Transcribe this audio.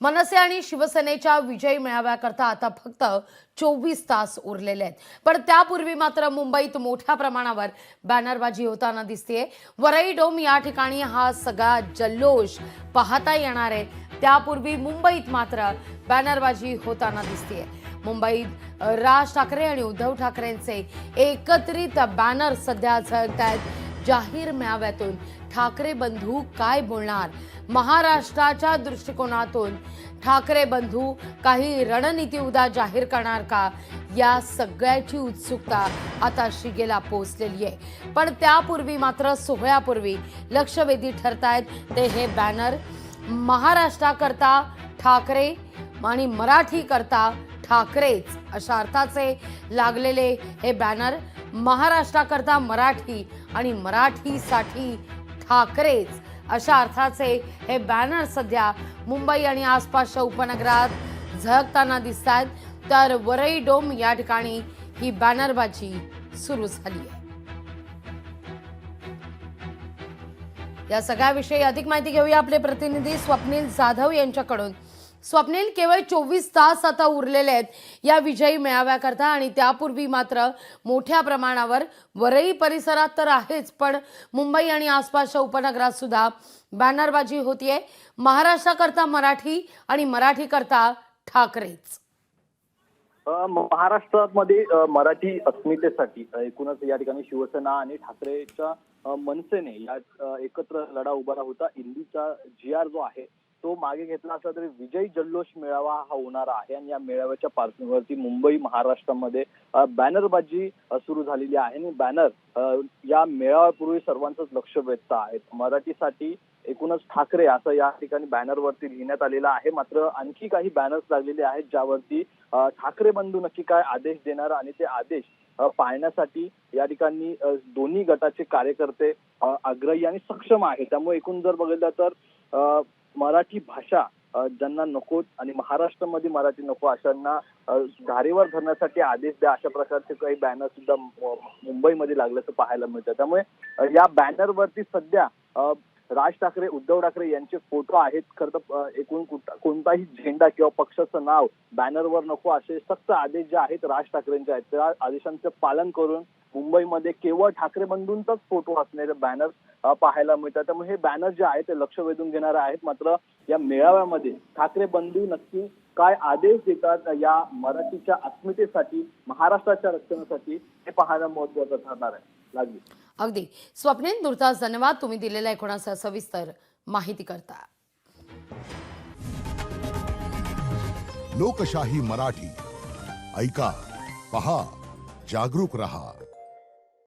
मनसे आणि शिवसेनेच्या विजय मेळाव्याकरता आता फक्त 24 तास उरलेले आहेत। पण त्यापूर्वी मात्र मुंबईत मोठ्या प्रमाणावर बॅनरबाजी होताना दिसतेय। वरई डोम या ठिकाणी हा सगळा जल्लोष पाहता येणार आहे। त्यापूर्वी मुंबईत मात्र बॅनरबाजी होताना दिसतेय। मुंबईत राज ठाकरे आणि उद्धव ठाकरेंचे एकत्रित बॅनर सध्या झळकतायत। जाहीर मेळाव्यातून ठाकरे बंधू काय बोलणार, महाराष्ट्राच्या दृष्टिकोनातून ठाकरे बंधू काही रणनीती उद्या जाहीर करणार का, या सगळ्याची उत्सुकता आता शिगेला पोहोचलेली आहे। पण त्यापूर्वी मात्र सोहळ्यापूर्वी लक्षवेधी ठरतायत ते हे बॅनर। महाराष्ट्राकरता ठाकरे आणि मराठी करता ठाकरेच अशा अर्थाचे लागलेले हे बॅनर। महाराष्ट्राकरता मराठी आणि मराठीसाठी ठाकरेच अशा अर्थाचे हे बॅनर सध्या मुंबई आणि आसपासच्या उपनगरात झळकताना दिसतात। तर वरई डोम या ठिकाणी ही बॅनरबाजी सुरू झाली आहे। या सगळ्याविषयी अधिक माहिती घेऊया आपले प्रतिनिधी स्वप्नील जाधव यांच्याकडून। स्वप्नील, केवळ 24 तास आता उरलेले आहेत या विजयी मेळाव्याकरता आणि त्यापूर्वी मात्र मोठ्या प्रमाणावर वरई परिसरात तर आहेच, पण मुंबई आणि आसपासच्या उपनगरात सुद्धा बॅनरबाजी होतीये। महाराष्ट्राकरता मराठी आणि मराठी करता ठाकरेच। महाराष्ट्रामध्ये मराठी अस्मितेसाठी एकूणच या ठिकाणी शिवसेना आणि ठाकरेच्या मनसेने या एकत्र लढा उभारा होता। इंदीचा GR जो आहे तो मागे घेतला असला तरी विजय जल्लोष मेळावा हा होणार आहे आणि या मेळाव्याच्या पार्श्वभूमीवरती मुंबई महाराष्ट्रामध्ये बॅनरबाजी सुरू झालेली आहे आणि बॅनर या मेळाव्यापूर्वी सर्वांचंच लक्ष वेधत आहेत। मराठीसाठी एकूणच ठाकरे असं या ठिकाणी बॅनरवरती लिहिण्यात आलेलं आहे। मात्र आणखी काही बॅनर्स लागलेले आहेत ज्यावरती ठाकरे बंधू नक्की काय आदेश देणार आणि ते आदेश पाळण्यासाठी या ठिकाणी दोन्ही गटाचे कार्यकर्ते आग्रही आणि सक्षम आहेत। त्यामुळे एकूण जर बघितलं तर मराठी भाषा ज्यांना नको आणि महाराष्ट्रामध्ये मराठी नको अशांना धारेवर धरण्यासाठी आदेश द्या अशा प्रकारचे काही बॅनर सुद्धा मुंबईमध्ये लागल्याचं पाहायला मिळतं। त्यामुळे या बॅनरवरती सध्या राज ठाकरे, उद्धव ठाकरे यांचे फोटो आहेत। खरं तर एकूण कोणताही झेंडा किंवा पक्षाचं नाव बॅनरवर नको असे सक्त आदेश जे आहेत राज ठाकरेंचे आहेत। त्या आदेशांचं पालन करून मुंबईमध्ये केवळ ठाकरे बंधूंचाच फोटो असणारे बॅनर पाहायला मिळतात। त्यामुळे हे बॅनर जे आहेत ते लक्ष वेधून घेणारे आहेत। मात्र या मेळाव्यामध्ये ठाकरे बंधू नक्की काय आदेश देतात या मराठीच्या अस्मितेसाठी, महाराष्ट्राच्या रक्षणासाठी, हे पाहणं महत्त्वाचं ठरणार आहे। लागली अगदी स्वप्नील, तुर्तास धन्यवाद तुम्ही दिलेल्या एकूणाचा सविस्तर माहिती करता। लोकशाही मराठी ऐका, पहा, जागरूक रहा।